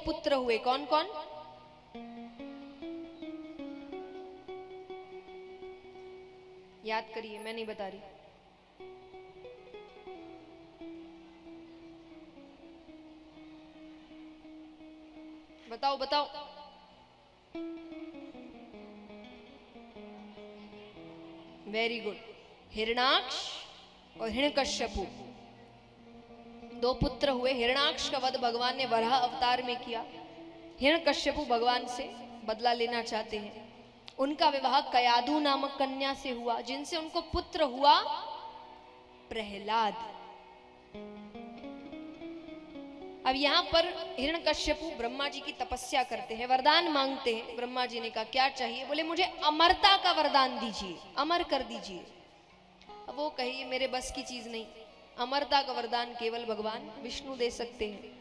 पुत्र हुए, कौन कौन? याद करिए, मैं नहीं बता रही। बताओ बताओ। Very good. हिरणाक्ष और हिरण्यकश्यपु, दो पुत्र हुए। हिरणाक्ष का वध भगवान ने वराह अवतार में किया। हिरण्यकश्यपु भगवान से बदला लेना चाहते हैं। उनका विवाह कयादु नामक कन्या से हुआ, जिनसे उनको पुत्र हुआ प्रहलाद। अब यहां पर हिरण्यकश्यपु ब्रह्मा जी की तपस्या करते हैं, वरदान मांगते हैं। ब्रह्मा जी ने कहा क्या चाहिए? बोले मुझे अमरता का वरदान दीजिए, अमर कर दीजिए। अब वो कहिए मेरे बस की चीज नहीं, अमरता का वरदान केवल भगवान विष्णु दे सकते हैं,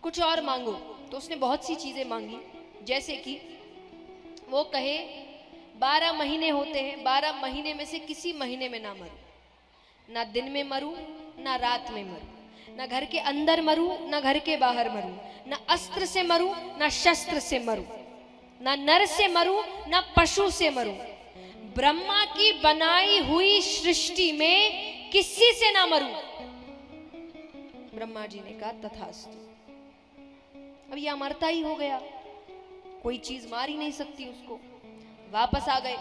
कुछ और मांगो। तो उसने बहुत सी चीजें मांगी, जैसे कि वो कहे 12 महीने होते हैं, 12 महीने में से किसी महीने में ना मरूं, ना दिन में मरूं ना रात में मरूं, ना घर के अंदर मरूं ना घर के बाहर मरूं, ना अस्त्र से मरूं ना शस्त्र से मरूं, ना नर से मरूं ना पशु से मरूं, ब्रह्मा की बनाई हुई सृष्टि में किसी से ना मरूं। ब्रह्मा जी ने कहा तथास्तु। अब ये अमरता ही हो गया, कोई चीज मार ही नहीं सकती उसको। वापस आ गए।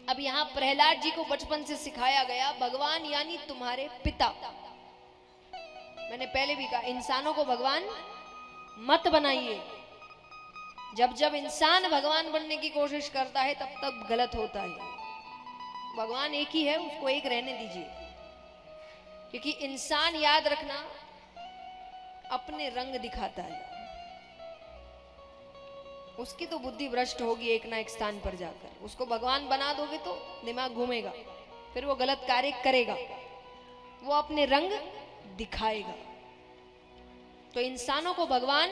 अब यहां प्रहलाद जी को बचपन से सिखाया गया, भगवान यानी तुम्हारे पिता। मैंने पहले भी कहा इंसानों को भगवान मत बनाइए। जब जब इंसान भगवान बनने की कोशिश करता है तब तब गलत होता है। भगवान एक ही है, उसको एक रहने दीजिए। क्योंकि इंसान, याद रखना, अपने रंग दिखाता है। उसकी तो बुद्धि भ्रष्ट होगी एक ना एक स्थान पर जाकर। उसको भगवान बना दोगे तो दिमाग घूमेगा, फिर वो गलत कार्य करेगा, वो अपने रंग दिखाएगा। तो इंसानों को भगवान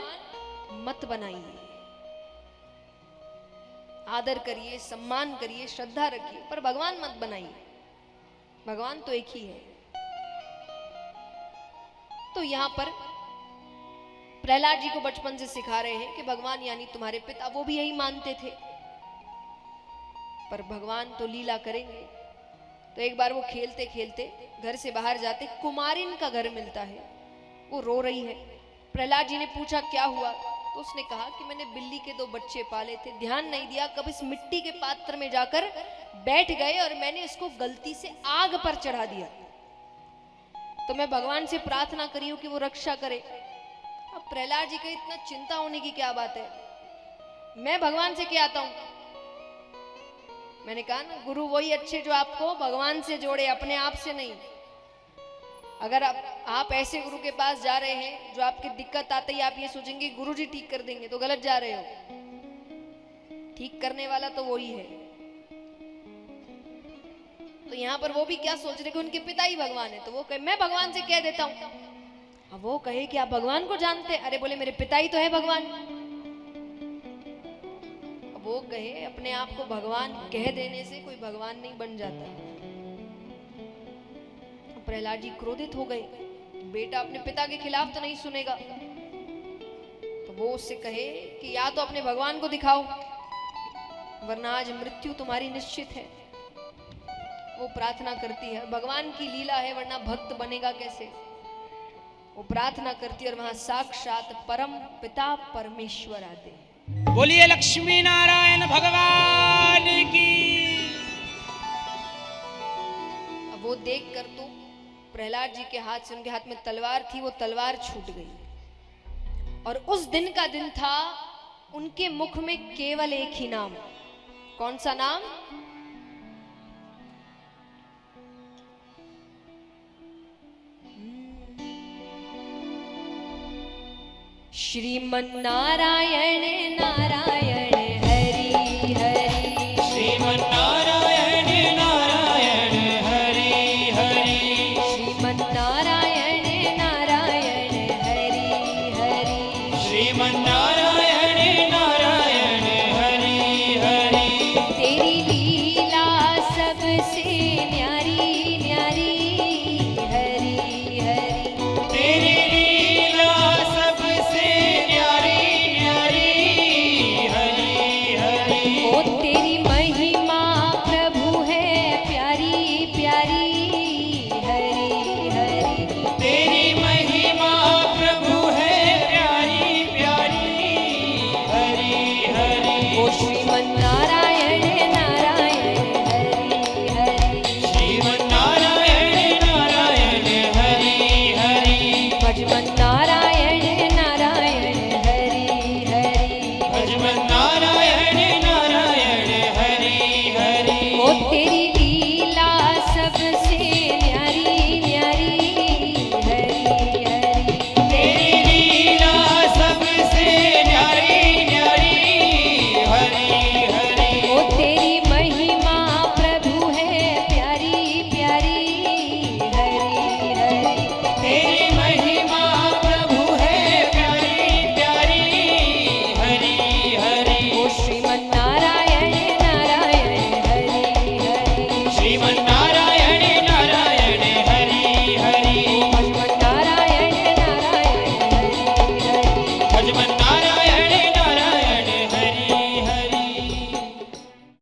मत बनाइए। आदर करिए, सम्मान करिए, श्रद्धा रखिए, पर भगवान मत बनाइए। भगवान तो एक ही है। तो यहां पर प्रहलाद जी को बचपन से सिखा रहे हैं कि भगवान यानी तुम्हारे पिता। वो भी यही मानते थे, पर भगवान तो लीला करेंगे। तो एक बार वो खेलते खेलते घर से बाहर जाते, कुमारिन का घर मिलता है, वो रो रही है। प्रहलाद जी ने पूछा क्या हुआ? तो उसने कहा कि मैंने बिल्ली के 2 बच्चे पाले थे, ध्यान नहीं दिया, कब इस मिट्टी के पात्र में जाकर बैठ गए और मैंने इसको गलती से आग पर चढ़ा दिया। तो मैं भगवान से प्रार्थना करी हूं कि वो रक्षा करे। अब प्रहलाद जी को इतना चिंता होने की क्या बात है? मैं भगवान से क्या आता हूं? मैंने कहा ना, गुरु वही अच्छे जो आपको भगवान से जोड़े, अपने आप से नहीं। अगर आप ऐसे गुरु के पास जा रहे हैं जो आपकी दिक्कत आते ही आप ये सोचेंगे गुरु जी ठीक कर देंगे, तो गलत जा रहे हो। ठीक करने वाला तो वही है। तो यहां पर वो भी क्या सोच रहे कि उनके पिता ही भगवान है, तो वो कहे मैं भगवान से कह देता हूं। अब वो कहे कि आप भगवान को जानते? अरे बोले मेरे पिता ही तो है भगवान। अब वो कहे अपने आप को भगवान कह देने से कोई भगवान नहीं बन जाता। प्रहलाद जी क्रोधित हो गए, बेटा अपने पिता के खिलाफ तो नहीं सुनेगा। तो वो उससे कहे कि या तो अपने भगवान को दिखाओ, वरना आज मृत्यु तुम्हारी निश्चित है। वो प्रार्थना करती है, भगवान की लीला है, वरना भक्त बनेगा कैसे। वो प्रार्थना करती है और वहां साक्षात परम पिता परमेश्वर आते हैं। बोलिए लक्ष्मी नारायण भगवान की। अब वो देख कर तो प्रहलाद जी के हाथ से, उनके हाथ में तलवार थी, वो तलवार छूट गई। और उस दिन का दिन था, उनके मुख में केवल एक ही नाम। कौन सा नाम? श्रीमन नारायण नारायण